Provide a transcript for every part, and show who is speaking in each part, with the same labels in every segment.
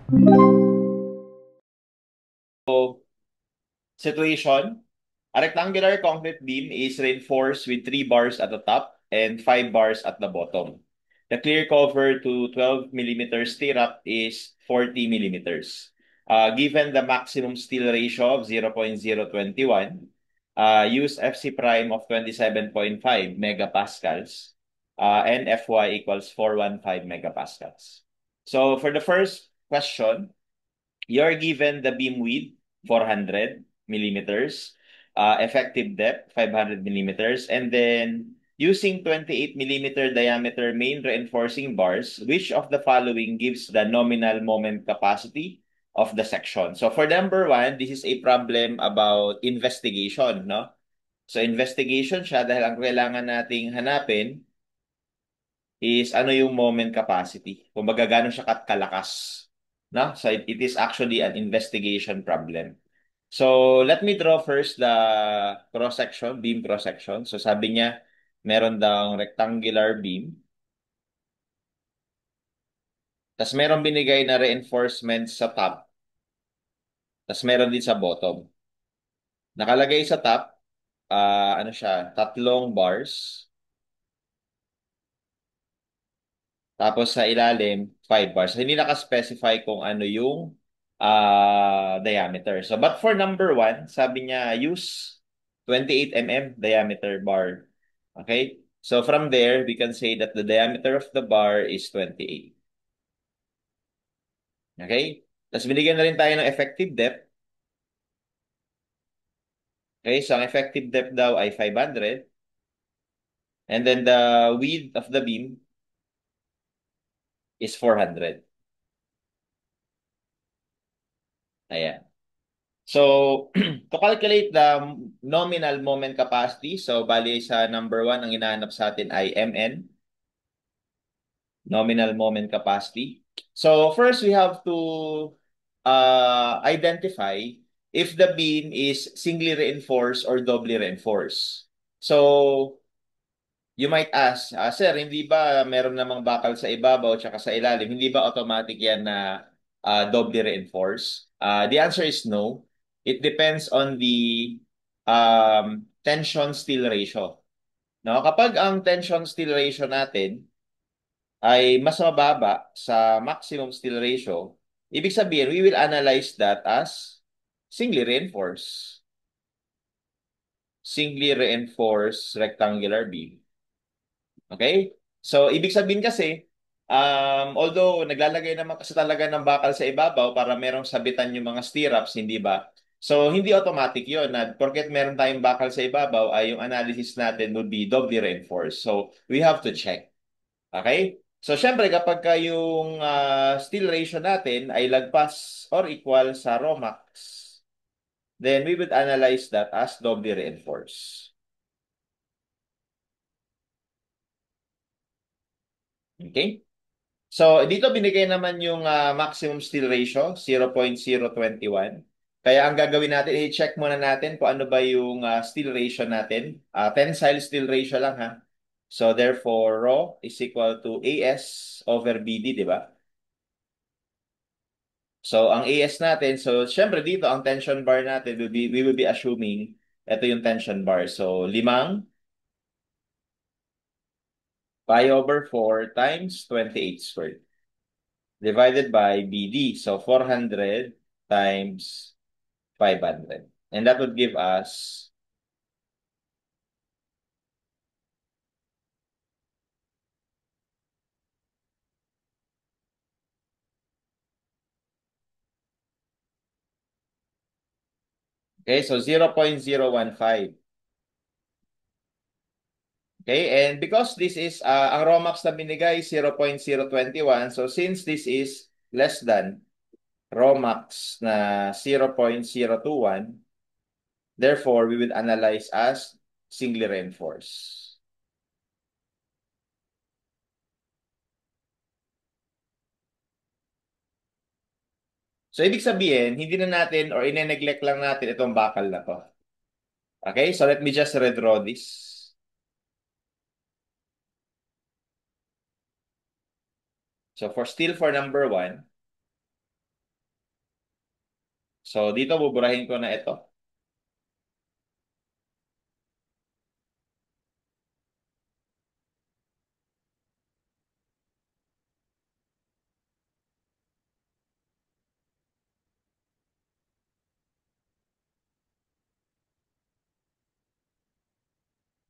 Speaker 1: So, situation, a rectangular concrete beam is reinforced with 3 bars at the top and 5 bars at the bottom. The clear cover to 12 millimeters stirrup is 40 millimeters. Given the maximum steel ratio of 0.021, use FC prime of 27.5 megapascals, and Fy equals 415 megapascals. So for the first question, you're given the beam width 400 millimeters, effective depth 500 millimeters, and then using 28 millimeter diameter main reinforcing bars, which of the following gives the nominal moment capacity of the section? So for number one, this is a problem about investigation, no? So investigation siya dahil ang kailangan nating hanapin is ano yung moment capacity. Kung baga gano'n siya kalakas. No? So it is actually an investigation problem. So let me draw first the cross-section, beam cross-section. So sabi niya, meron daw rectangular beam. Tapos meron binigay na reinforcement sa top. Tapos meron din sa bottom. Nakalagay sa top, ano siya, 3 bars. Tapos sa ilalim, 5 bars. Hindi naka-specify kung ano yung diameter. So, but for number one, sabi niya, use 28 mm diameter bar. Okay? So, from there, we can say that the diameter of the bar is 28. Okay? Tapos binigyan na rin tayo ng effective depth. Okay? So, ang effective depth daw ay 500. And then the width of the beam is 400. Ayan. So, to calculate the nominal moment capacity, so bali sa number one, ang hinahanap sa atin ay MN, nominal moment capacity. So, first we have to identify if the beam is singly reinforced or doubly reinforced. So, you might ask, Sir, hindi ba meron namang bakal sa ibabaw at sa ilalim? Hindi ba automatic yan na doubly reinforced? The answer is no. It depends on the tension steel ratio. No? Kapag ang tension steel ratio natin ay mas mababa sa maximum steel ratio, ibig sabihin, we will analyze that as singly reinforced. Singly reinforced rectangular beam. Okay? So, ibig sabihin kasi, although naglalagay naman kasi talaga ng bakal sa ibabaw para merong sabitan yung mga stirrups, hindi ba? So, hindi automatic yon na porket meron tayong bakal sa ibabaw ay yung analysis natin would be doubly reinforced. So, we have to check. Okay? So, syempre kapag yung steel ratio natin ay lagpas or equal sa Romax, then we would analyze that as doubly reinforced. Okay? So, dito binigay naman yung maximum steel ratio, 0.021. Kaya ang gagawin natin, i-check muna natin kung ano ba yung steel ratio natin. Tensile steel ratio lang ha. So, therefore, Rho is equal to AS over BD, di ba? So, ang AS natin, so, syempre dito, ang tension bar natin, we will be assuming ito yung tension bar. So, 5 pi/4 times 28 squared divided by BD. So, 400 times 500. And that would give us, okay, so 0.015. Okay, and because this is, ang Romax na binigay, 0.021. So, since this is less than Romax na 0.021, therefore, we would analyze as singly reinforced. So, ibig sabihin, hindi na natin or ine-neglect lang natin itong bakal na to. Okay, so let me just redraw this. So, for still for number one, So, dito buburahin ko na ito.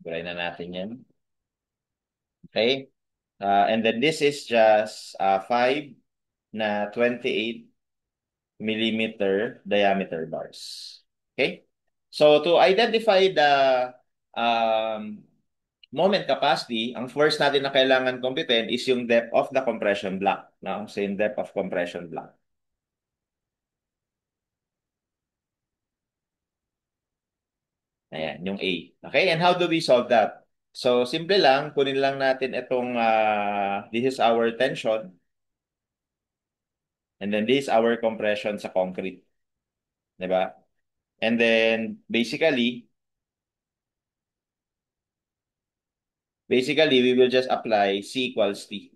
Speaker 1: Burahin na natin yan. Okay? And then this is just 5 na 28 millimeter diameter bars. Okay? So to identify the um, moment capacity, ang first natin na kailangan computin is yung depth of the compression block. No? So yung depth of compression block. Ayan, yung A. Okay? And how do we solve that? So simple lang, kunin lang natin itong this is our tension and then this is our compression sa concrete. 'Di ba? And then basically we will just apply C equals T.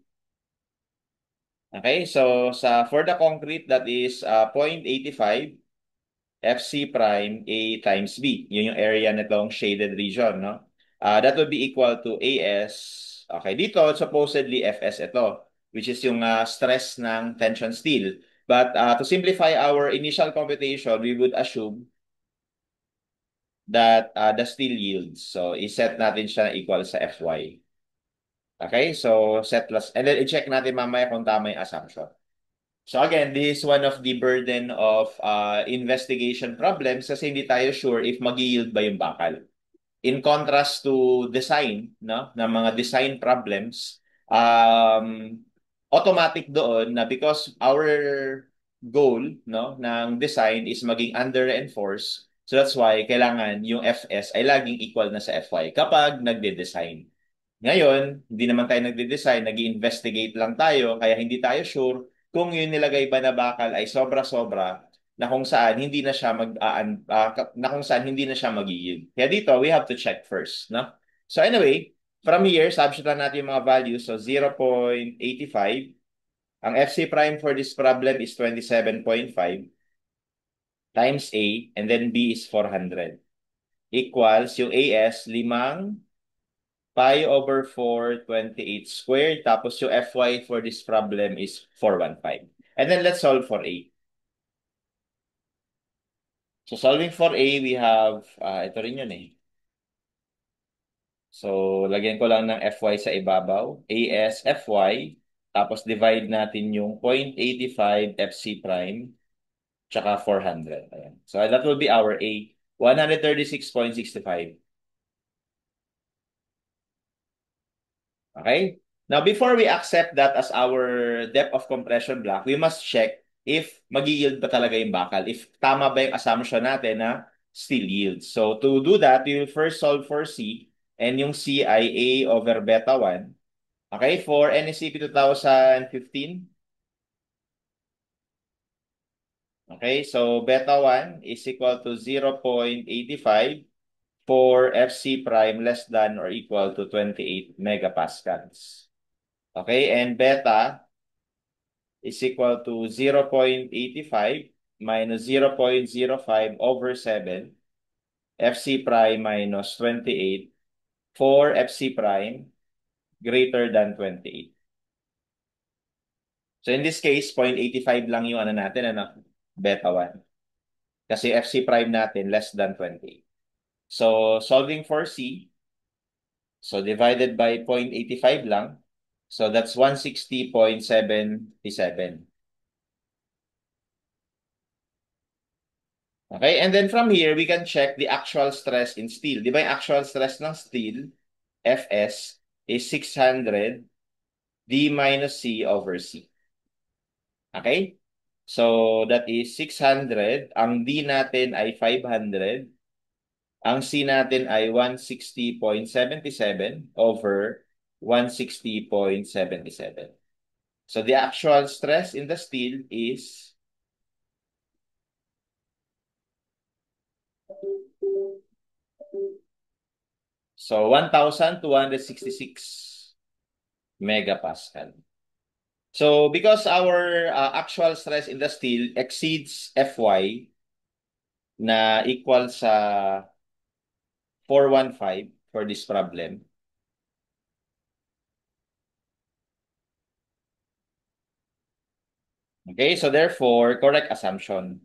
Speaker 1: Okay? So for the concrete that is 0.85 FC prime A times B. Yun yung area nitong shaded region, no? That would be equal to AS. Okay, dito supposedly FS ito, which is yung stress ng tension steel. But to simplify our initial computation, we would assume that the steel yields. So, iset natin siya na equal sa Fy. Okay, so set plus, and then i-check natin mamaya kung tama yung assumption. So again, this is one of the burden of investigation problems kasi hindi tayo sure if mag-yield ba yung bakal. In contrast to design, no, ng mga design problems, automatic doon na because our goal, no, ng design is maging under-reinforced, so that's why kailangan yung Fs ay laging equal na sa Fy kapag nagde-design. Ngayon, hindi naman tayo nagde-design, nag-investigate lang tayo, kaya hindi tayo sure kung yung nilagay ba na bakal ay sobra-sobra na kung saan hindi na siya na kung saan hindi na siya mag-yield. Kaya dito, we have to check first, no? So anyway, from here, substitute lang natin yung mga values. So 0.85. Ang FC prime for this problem is 27.5 times A and then B is 400 equals yung AS, 5 pi over 4, 28 squared. Tapos yung Fy for this problem is 415. And then let's solve for A. So solving for A, we have, ito rin yun eh. So lagyan ko lang ng Fy sa ibabaw. AS Fy. Tapos divide natin yung 0.85 FC prime. Tsaka 400. Ayan. So that will be our A. 136.65. Okay? Now, before we accept that as our depth of compression block, we must check if mag-yield ba talaga yung bakal. If tama ba yung assumption natin na still yields. So, to do that, we will first solve for C. And yung C ay A over beta 1. Okay? For NSCP 2015. Okay? So, beta 1 is equal to 0.85 for FC prime less than or equal to 28 megapascals. Okay? And beta is equal to 0.85 minus 0.05 over 7 FC prime minus 28 for FC prime greater than 28. So in this case, 0.85 lang yung ano natin, beta 1. Kasi FC prime natin less than 28. So solving for C, so divided by 0.85 lang, so that's 160.77. Okay? And then from here, we can check the actual stress in steel. Di ba yung actual stress ng steel, Fs, is 600 D minus C over C. Okay? So, that is 600. Ang D natin ay 500. Ang C natin ay 160.77 over 160.77. So, the actual stress in the steel is so 1,266 megapascal. So because our actual stress in the steel exceeds Fy, na equal sa 415 for this problem. Okay, so therefore, correct assumption.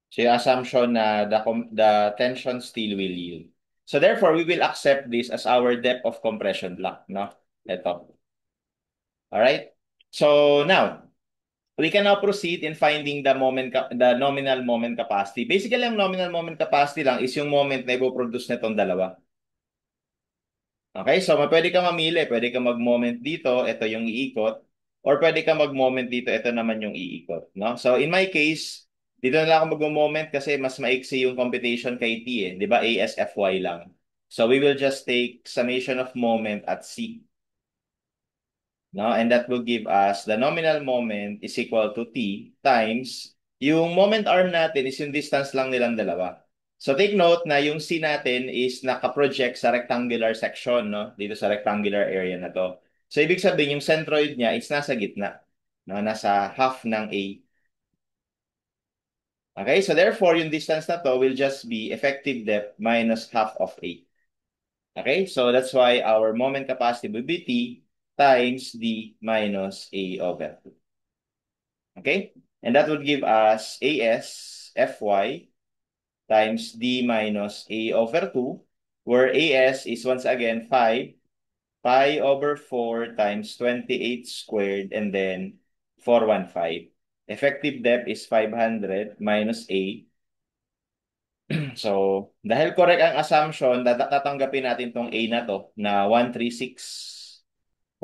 Speaker 1: So yung assumption na the tension still will yield. So therefore, we will accept this as our depth of compression block, no? Ito. Alright? So now, we can now proceed in finding the nominal moment capacity. Basically, ang nominal moment capacity lang is yung moment na ipoproduce nitong dalawa. Okay, so pwede ka mamili. Pwede ka mag-moment dito, ito yung iikot. Or pwede ka mag-moment dito, ito naman yung iikot. No? So in my case, dito na lang ako mag-moment kasi mas maiksi yung computation kay T eh. Di ba? ASFY lang. So we will just take summation of moment at C. No? And that will give us the nominal moment is equal to T times yung moment arm natin is yung distance lang nilang dalawa. So take note na yung C natin is nakaproject sa rectangular section, no? Dito sa rectangular area na to. So ibig sabihin yung centroid niya is nasa gitna, no? Nasa half ng A. Okay, so therefore yung distance na to will just be effective depth minus half of A. Okay, so that's why our moment capacity will be T times D minus A over 2. Okay? And that would give us AS Fy times D minus A over 2, where AS is once again 5 pi over 4 times 28 squared and then 415. Effective depth is 500 minus A. So, dahil correct ang assumption, tatanggapin natin tong A na to na 136.65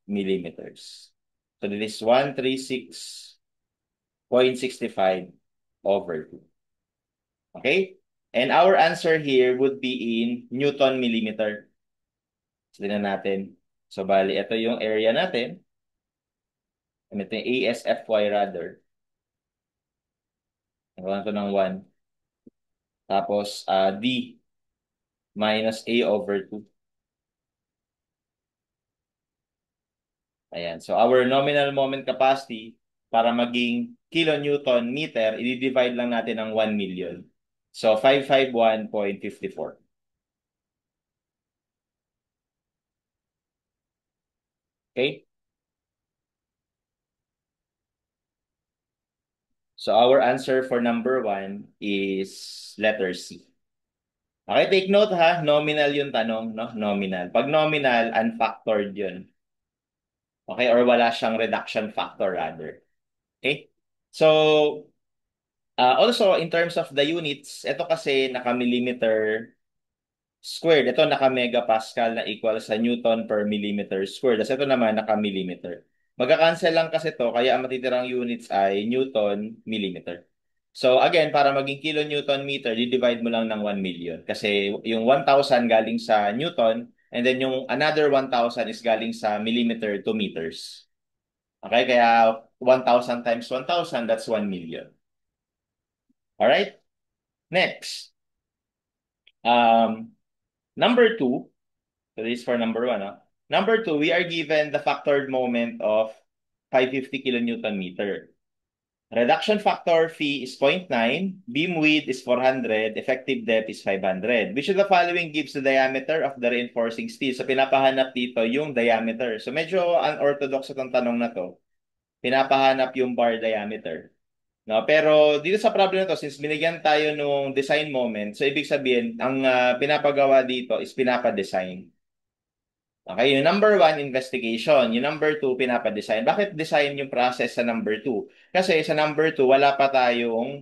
Speaker 1: millimeters. So, this is 136.65 over 2. Okay? And our answer here would be in Newton millimeter. So, tingnan natin. So, bali, ito yung area natin. And ito yung ASFY rather. Nagawa ko ng 1. Tapos, D minus A over 2. Ayan. So, our nominal moment capacity para maging kilonewton meter, i-divide lang natin ng 1 million. So, 551.54. Okay? So, our answer for number 1 is letter C. Okay, take note ha, nominal yung tanong, no? Nominal. Pag nominal, unfactored yun. Okay, or wala siyang reduction factor rather. Okay? So, also in terms of the units, ito kasi naka-millimeter squared. Ito naka-megapascal na equal sa Newton per millimeter squared. Tapos ito naman naka-millimeter. Magka-cancel lang kasi to kaya ang matitirang units ay Newton millimeter. So again, para maging kilonewton meter, di-divide mo lang ng 1 million. Kasi yung 1,000 galing sa Newton and then yung another 1,000 is galing sa millimeter to meters. Okay, kaya 1,000 times 1,000, that's 1 million. Alright? Next. Um, number 2. So this is for number 1. Number 2, we are given the factored moment of 550 kilonewton meter. Reduction factor phi is 0.9, beam width is 400, effective depth is 500. Which of the following gives the diameter of the reinforcing steel? So pinapahanap dito yung diameter. So medyo unorthodox itong tanong na to. Pinapahanap yung bar diameter. No, pero dito sa problem na to, since binigyan tayo nung design moment, so ibig sabihin, ang pinapagawa dito is pinapa-design. Okay, yung number 1, investigation. Yung number 2, pinapa-design. Bakit design yung process sa number 2? Kasi sa number 2, wala pa tayong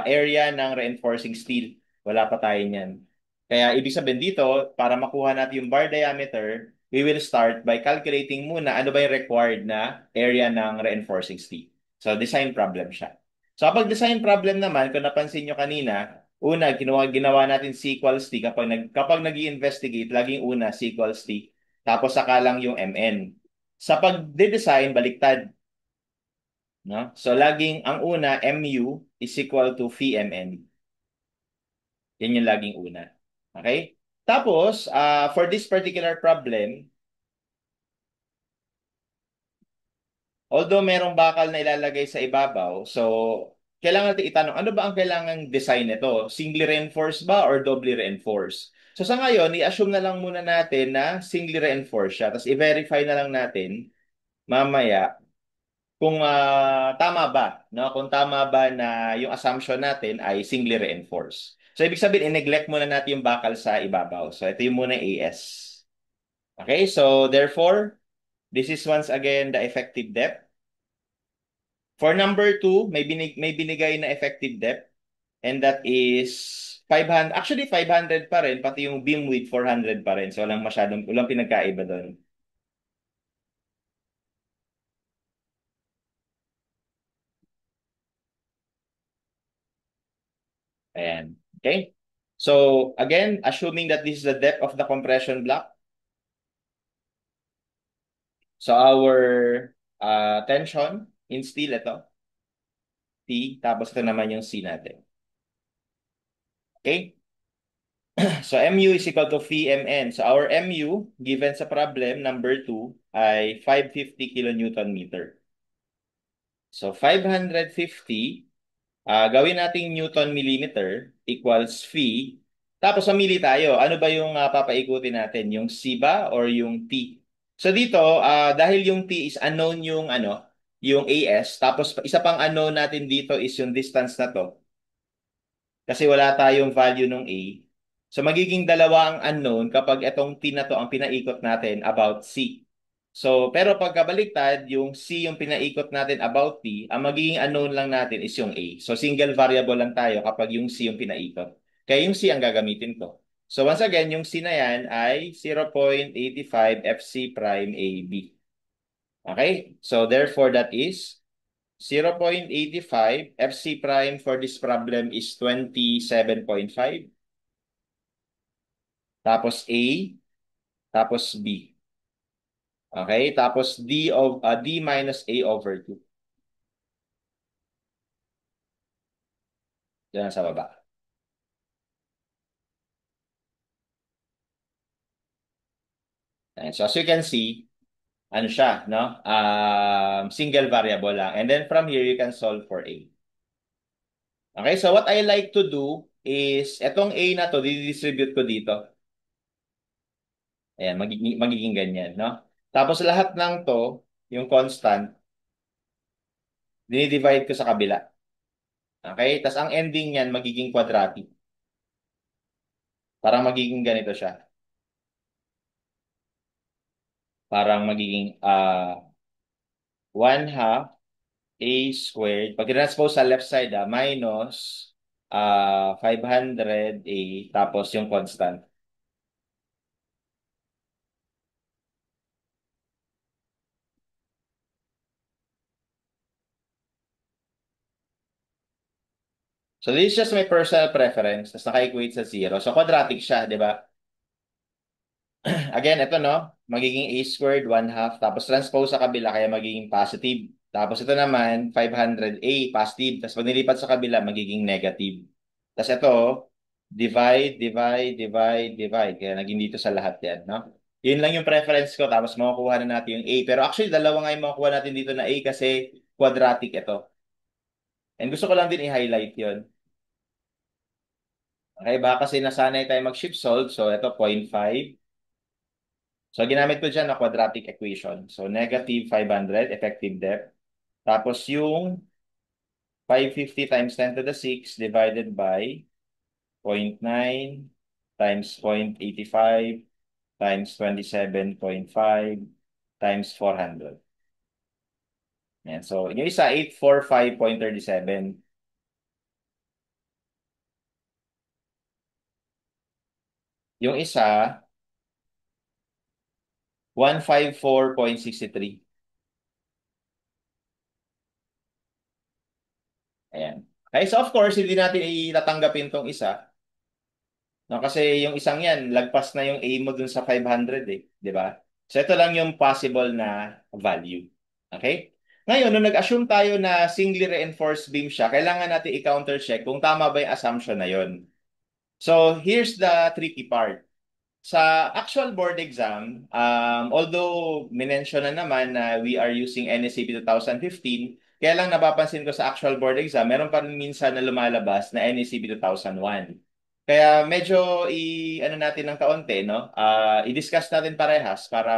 Speaker 1: area ng reinforcing steel. Wala pa tayo niyan. Kaya ibig sabihin dito, para makuha natin yung bar diameter, we will start by calculating muna ano ba yung required na area ng reinforcing steel. So, design problem siya. So, kapag design problem naman, kung napansin nyo kanina, una, ginawa natin C equals T. Kapag nag-i-investigate, laging una C equals T. Tapos saka lang yung MN. Sa pag-design, baliktad. No? So, laging ang una, MU is equal to phi MN. Yan yung laging una. Okay? Tapos, for this particular problem, Although merong bakal na ilalagay sa ibabaw, so kailangan natin itanong, ano ba ang kailangang design nito? Singly reinforced ba or doubly reinforced? So sa ngayon, i-assume na lang muna natin na singly reinforced siya. Tapos i-verify na lang natin mamaya kung tama ba, no? Kung tama ba na yung assumption natin ay singly reinforced. So ibig sabihin, i-neglect muna natin yung bakal sa ibabaw. So ito yung muna AS. Okay, so therefore, this is once again the effective depth. For number 2, may binigay na effective depth and that is 500. Actually, 500 pa rin, pati yung beam width 400 pa rin. So walang pinagkaiba doon. Ayan. Okay? So again, assuming that this is the depth of the compression block, so our tension in steel, ito, T, tapos ito naman yung C natin. Okay? So MU is equal to VMN. So our MU, given sa problem number 2, ay 550 kilonewton meter. So 550, gawin nating Newton millimeter equals V. Tapos mamili tayo. Ano ba yung papaikutin natin? Yung C ba or yung T? So dito, dahil yung T is unknown yung ano, yung AS, tapos isa pang unknown natin dito is yung distance na to. Kasi wala tayong value ng A. So magiging dalawa ang unknown kapag itong T na to ang pinaikot natin about C. So, pero pagkabaliktad, yung C yung pinaikot natin about T, ang magiging unknown lang natin is yung A. So, single variable lang tayo kapag yung C yung pinaikot. Kaya yung C ang gagamitin ko. So, once again, yung C na yan ay 0.85 FC prime AB. Okay? So, therefore, that is 0.85 FC prime for this problem is 27.5. Tapos A, tapos B. Okay? Tapos D minus A over 2. Diyan sa baba. And so as you can see, ano siya, no? Single variable lang. And then from here, you can solve for A. Okay, so what I like to do is, etong A na to, didistribute ko dito. Ayan, magiging ganyan, no? Tapos lahat ng to, yung constant, dinidivide ko sa kabila. Okay? Tapos ang ending niyan, magiging quadratic. Parang magiging ganito siya. Parang magiging 1/2 A squared. Pag transpose sa left side, minus 500 A, tapos yung constant. So this is just my personal preference. Tapos naka-equate sa 0. So quadratic siya, di ba? Again, ito no, magiging A squared, 1/2. Tapos transpose sa kabila, kaya magiging positive. Tapos ito naman, 500A, positive. Tapos pag nilipat sa kabila, magiging negative. Tapos ito, divide, divide, divide, divide. Kaya naging dito sa lahat yan, no? Yun lang yung preference ko. Tapos makukuha na natin yung A. Pero actually, dalawa nga yung makukuha natin dito na A kasi quadratic ito. And gusto ko lang din i-highlight yun. Okay, baka kasi nasanay tayo mag-shift solve. So, ito, 0.5. So, ginamit ko dyan na quadratic equation. So, negative 500, effective depth. Tapos, yung 550 times 10 to the 6 divided by 0.9 times 0.85 times 27.5 times 400. Yan. So, yung isa, 845.37. Yung isa, 154.63. Ayan. Okay, so of course, hindi natin itatanggapin tong isa. No, kasi yung isang yan, lagpas na yung A mo dun sa 500 eh. Di ba? So ito lang yung possible na value. Okay? Ngayon, nung nag-assume tayo na singly reinforced beam siya, kailangan natin i-counter check kung tama ba yung assumption na yon. So here's the tricky part. Sa actual board exam, although minention na naman na we are using NSCP 2015, kaya lang napapansin ko sa actual board exam, meron pa rin minsan na lumalabas na NSCP 2001. Kaya medyo ano natin ng kaunti, no? I-discuss natin parehas para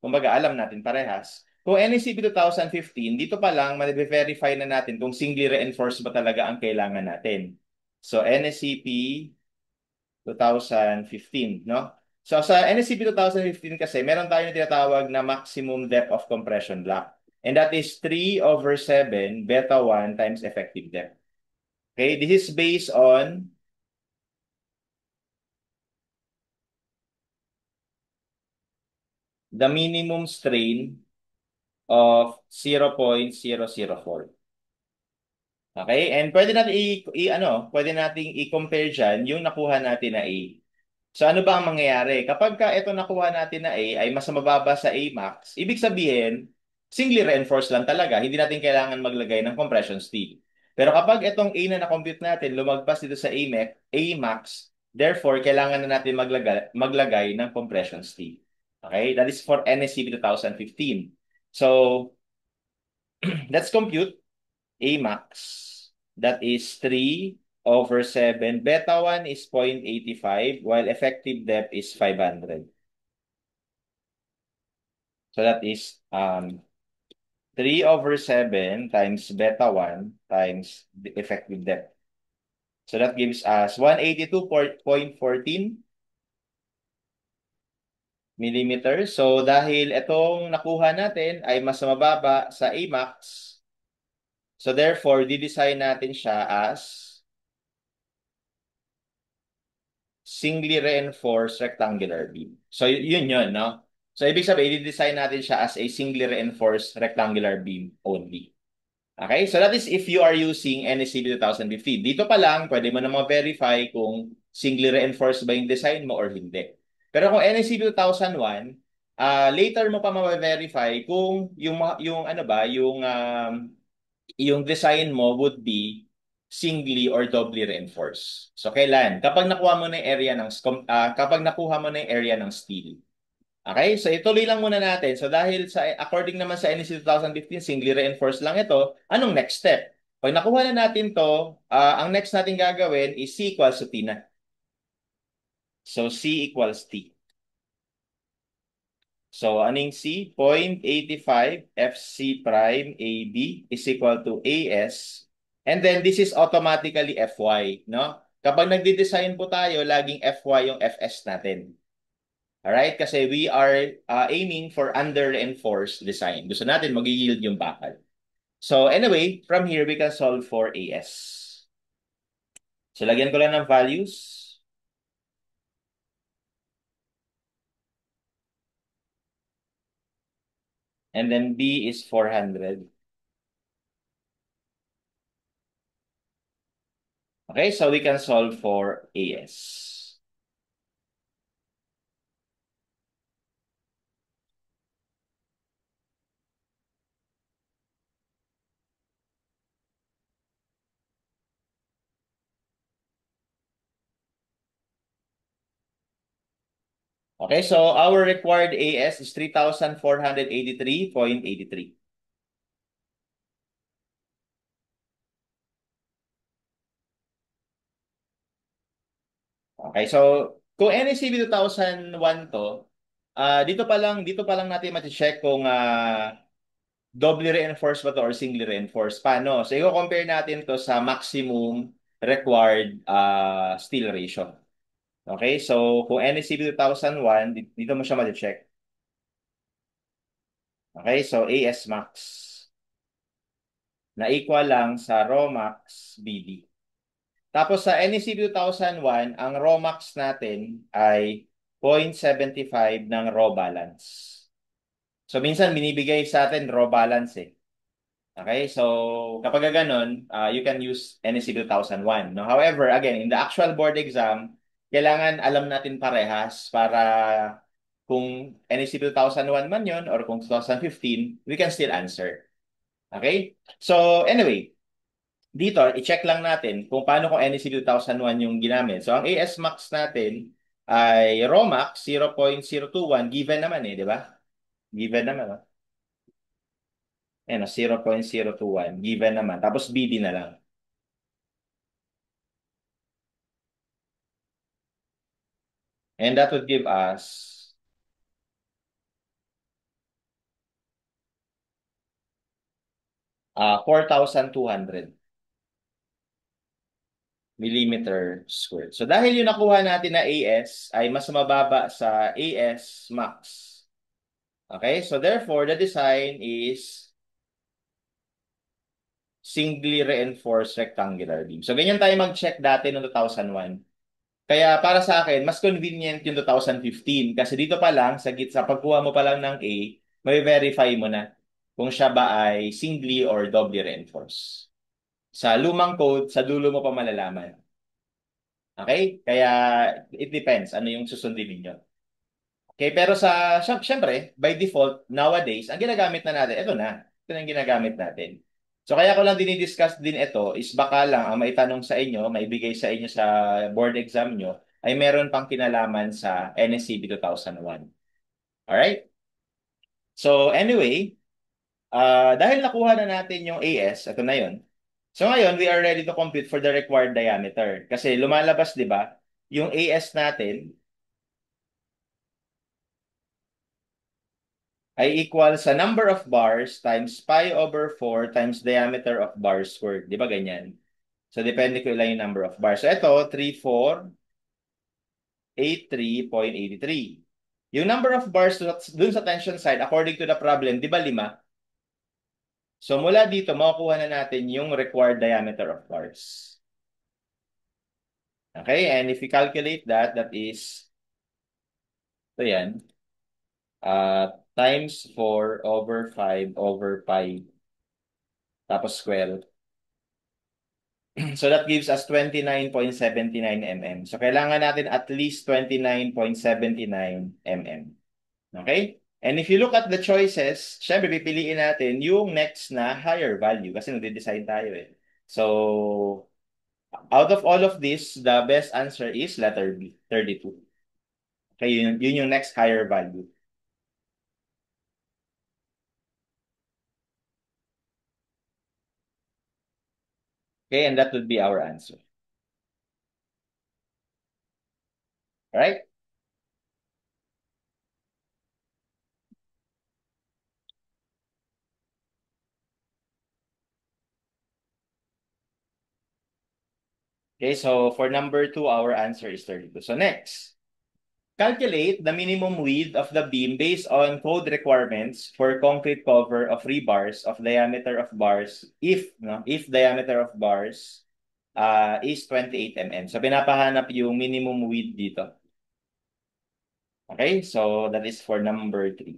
Speaker 1: kumbaga alam natin parehas. Kung NSCP 2015, dito pa lang ma-verify na natin kung singly reinforced ba talaga ang kailangan natin. So NSCP 2015, no? So sa NSCP 2015 kasi, meron tayong tinatawag na maximum depth of compression block. And that is 3/7 beta 1 times effective depth. Okay, this is based on the minimum strain of 0.004. Okay? And pwede natin pwede nating i-compare diyan yung nakuha natin na A. So ano ba ang mangyayari? Kapag ka ito nakuha natin na A ay mas mababa sa A max, ibig sabihin, singly reinforced lang talaga. Hindi natin kailangan maglagay ng compression steel. Pero kapag itong A na na-compute natin, lumagpas dito sa A max, therefore, kailangan na natin maglagay ng compression steel. Okay? That is for NSCP 2015. So, let's compute A max. That is 3/7. Beta 1 is 0.85 while effective depth is 500. So that is 3/7 times beta 1 times the effective depth. So that gives us 182.14 millimeters. So dahil itong nakuha natin ay mas mababa sa A max, so therefore, didesign natin siya as singly reinforced rectangular beam. So, yun yun, no? So, ibig sabihin, i-design natin siya as a singly reinforced rectangular beam only. Okay? So, that is if you are using NSCP 2015. Dito pa lang, pwede mo na ma-verify kung singly reinforced ba yung design mo or hindi. Pero kung NSCP 2001, later mo pa ma-verify kung yung ano ba, yung design mo would be singly or doubly reinforced. So kailan? Kapag nakuha mo na yung area kapag nakuha mo na yung area ng steel. Okay? So ituloy lang muna natin. So dahil sa according naman sa NEC 2015, singly reinforced lang ito, anong next step? Pag nakuha na natin to, ang next natin gagawin is C equals to T na. So C equals T. So, aning C? 0.85 FC prime AB is equal to AS. And then, this is automatically FY, no? Kapag nagde-design po tayo, laging FY yung FS natin. Alright? Kasi we are aiming for under-reinforced design. Gusto natin mag-yield yung bakal. So, anyway, from here, we can solve for AS. So, lagyan ko lang ng values. And then B is 400. Okay, so we can solve for AS. Okay, so our required AS is 3,483.83. Okay, so kung NACB 2001 to, dito pa lang natin ma-check kung doubly reinforced ba to or singly reinforced. Paano? So i-compare natin to sa maximum required steel ratio. Okay, so kung NACB 2001, dito mo siya ma-check. Okay, so AS max na equal lang sa Rho max BD. Tapos sa NEC 2001, ang raw max natin ay 0.75 ng raw balance. So minsan binibigay sa atin raw balance eh. Okay? So kapag ganun, you can use NEC 2001. No? However, again, in the actual board exam, kailangan alam natin parehas para kung NEC 2001 man yon or kung 2015, we can still answer. Okay? So anyway, dito, i-check lang natin kung paano kung NEC 2001 yung ginamit. So, ang AS max natin ay Romax 0.021, given naman eh, di ba? Given naman, oh. Ayan, 0.021, given naman. Tapos BD na lang. And that would give us 4,200 millimeter squared. So dahil yung nakuha natin na AS ay mas mababa sa AS max. Okay, so therefore the design is singly reinforced rectangular beam. So ganyan tayo mag-check dati noong 2001. Kaya para sa akin, mas convenient yung 2015 kasi dito pa lang, sa pagkuha mo pa lang ng A, may verify mo na kung siya ba ay singly or doubly reinforced. Sa lumang code, sa dulo mo pa malalaman. Okay? Kaya it depends ano yung susundin ninyo. Okay, pero syempre, by default, nowadays, ang ginagamit na natin, ito na. Ito na yung ginagamit natin. So kaya ko lang dinidiscuss din ito is baka lang ang maitanong sa inyo, maibigay sa inyo sa board exam nyo, ay meron pang kinalaman sa NSCB 2001. Alright? So anyway, dahil nakuha na natin yung AS, ito na yun. So ngayon, we are ready to compute for the required diameter. Kasi lumalabas, di ba, yung AS natin ay equal sa number of bars times pi over 4 times diameter of bar squared. Di ba ganyan? So, depende ko ilan yung number of bars. So, ito, 3483.83. Yung number of bars dun sa tension side, according to the problem, di ba 5? So, mula dito, makukuha na natin yung required diameter of bars. Okay? And if we calculate that, that is, ito yan, times 4 over 5 over pi, tapos square. So that gives us 29.79 mm. So kailangan natin at least 29.79 mm. Okay? And if you look at the choices, syempre pipiliin natin yung next na higher value kasi nagde-design tayo eh. So out of all of this, the best answer is letter B, 32. Okay, yun yung next higher value. Okay, and that would be our answer. Alright? Okay, so for number 2, our answer is 32. So next. Calculate the minimum width of the beam based on code requirements for concrete cover of rebars of diameter of bars if diameter of bars is 28 mm. So pinapahanap yung minimum width dito. Okay? So that is for number 3.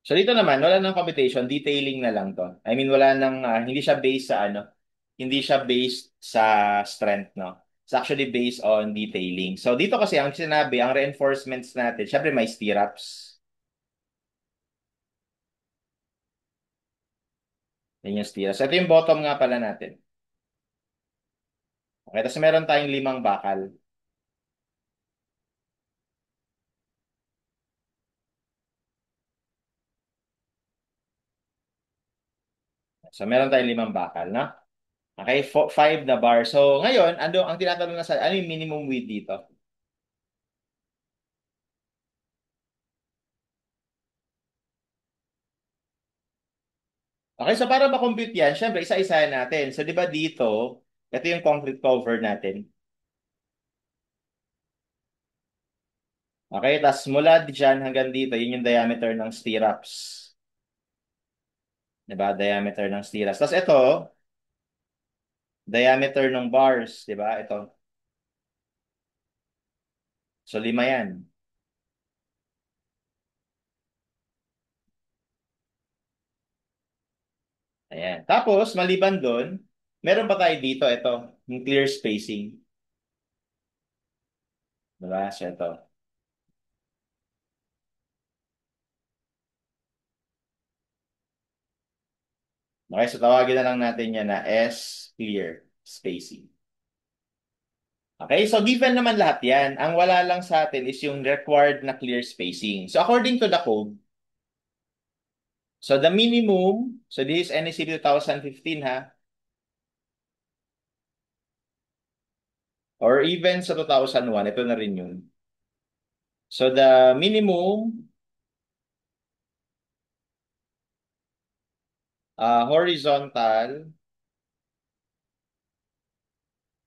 Speaker 1: So dito naman wala nang computation, detailing na lang to. I mean wala nang hindi siya based sa hindi siya based sa strength, no? It's actually based on detailing. So dito kasi ang sinabi, ang reinforcements natin, syempre may stirrups. Yan yung stirrups. Ito yung bottom nga pala natin. Okay, tapos meron tayong 5 bakal. So meron tayong 5 bakal, no? Okay, 5 na bar. So ngayon, ang tinatanong na ano yung minimum width dito? Okay, so para ma-compute yan, syempre isa-isahin natin. So di ba dito, ito yung concrete cover natin. Okay, tapos mula dyan hanggang dito, yun yung diameter ng stirrups. Di ba? Diameter ng stirrups. Tapos ito, diameter ng bars. Di ba? Ito. So 5 yan. Ayan. Tapos, maliban doon, meron pa tayo dito, ito, yung clear spacing. Diba? So, ito. Okay, so tawagin na lang natin yan na SP clear spacing. Okay, so given naman lahat yan. Ang wala lang sa atin is yung required na clear spacing. So according to the code, so the minimum, so this is NEC 2015 ha, or even sa 2001, ito na rin yun. So the minimum horizontal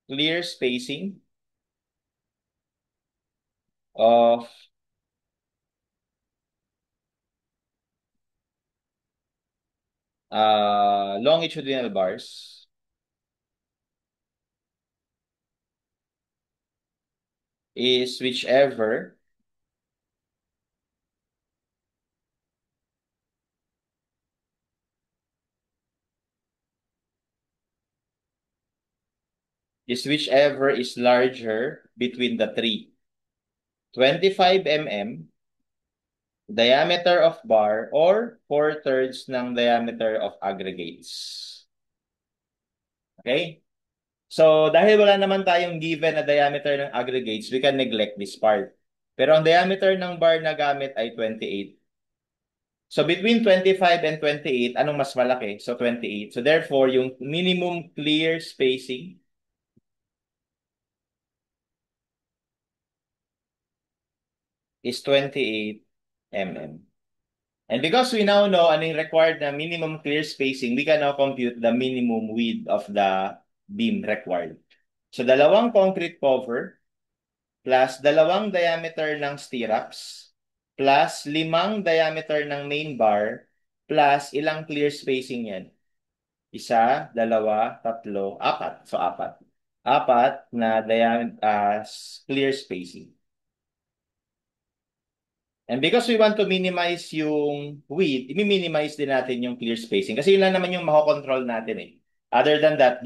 Speaker 1: clear spacing of longitudinal bars is whichever is larger between the three. 25 mm diameter of bar or 4/3 ng diameter of aggregates. Okay? So, dahil wala naman tayong given na diameter ng aggregates, we can neglect this part. Pero ang diameter ng bar na gamit ay 28. So, between 25 and 28, anong mas malaki? So, 28. So, therefore, yung minimum clear spacing is 28 mm. And because we now know ano yung required na minimum clear spacing, we can now compute the minimum width of the beam required. So, dalawang concrete cover plus dalawang diameter ng stirrups plus 5 diameter ng main bar plus ilang clear spacing yan? Isa, dalawa, tatlo, apat. So, apat. Apat na clear spacing. And because we want to minimize yung width, i-minimize din natin yung clear spacing. Kasi yun lang naman yung makokontrol natin eh. Other than that,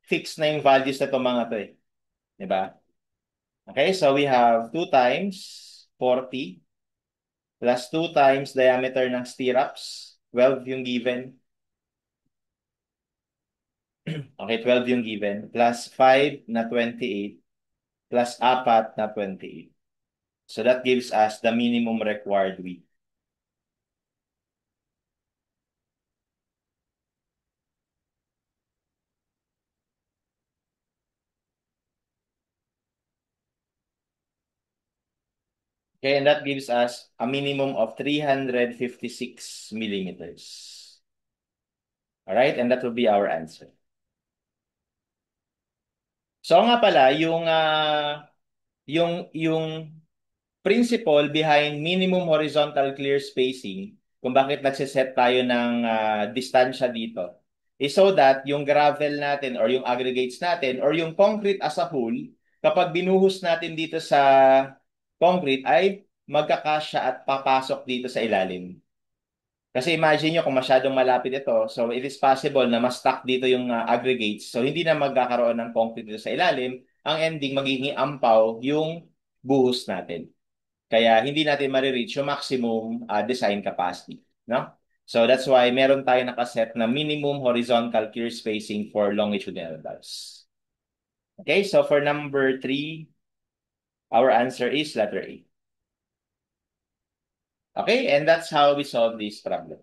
Speaker 1: fixed na yung values na itong mga to eh. Diba? Okay, so we have 2 times 40 plus 2 times diameter ng stirrups. 12 yung given. Okay, 12 yung given. Plus 5 na 28 plus 4 na 28. So that gives us the minimum required width. Okay, and that gives us a minimum of 356 millimeters. All right, and that will be our answer. So nga pala, yung principle behind minimum horizontal clear spacing, kung bakit nagsiset tayo ng distansya dito, is so that yung gravel natin or yung aggregates natin or yung concrete as a whole, kapag binuhos natin dito sa concrete ay magkakasya at papasok dito sa ilalim. Kasi imagine nyo kung masyadong malapit ito, so it is possible na ma-stuck dito yung aggregates. So hindi na magkakaroon ng concrete dito sa ilalim. Ang ending, magiging ampaw yung buhos natin. Kaya hindi natin marireach yung maximum design capacity. No? So that's why meron tayo nakaset na minimum horizontal clear spacing for longitudinal valves. Okay, so for number 3, our answer is letter A. Okay, and that's how we solve this problem.